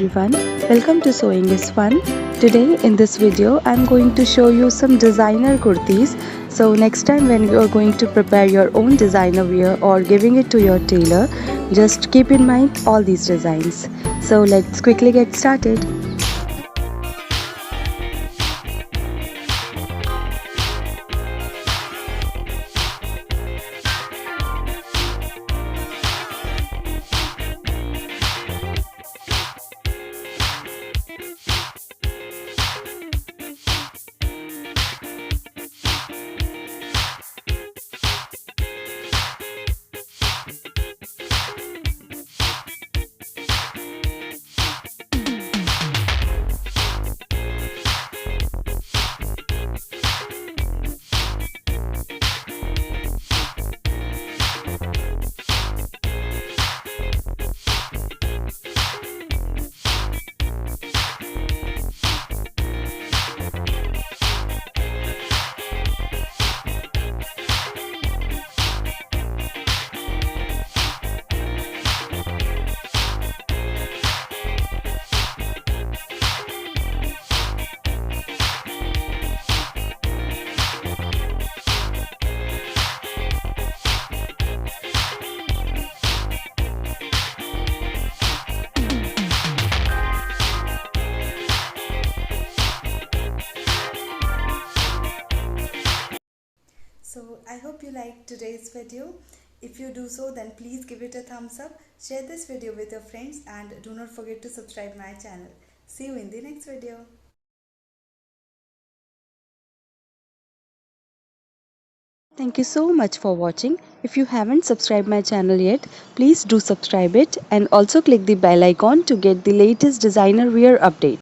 everyone, welcome to Sewing is Fun. Today in this video I'm going to show you some designer kurtis. So next time when you are going to prepare your own designer wear or giving it to your tailor, just keep in mind all these designs. So let's quickly get started. So I hope you liked today's video. If you do so, then please give it a thumbs up, share this video with your friends, and do not forget to subscribe my channel. See you in the next video. Thank you so much for watching. If you haven't subscribed my channel yet, please do subscribe it and also click the bell icon to get the latest designer wear update.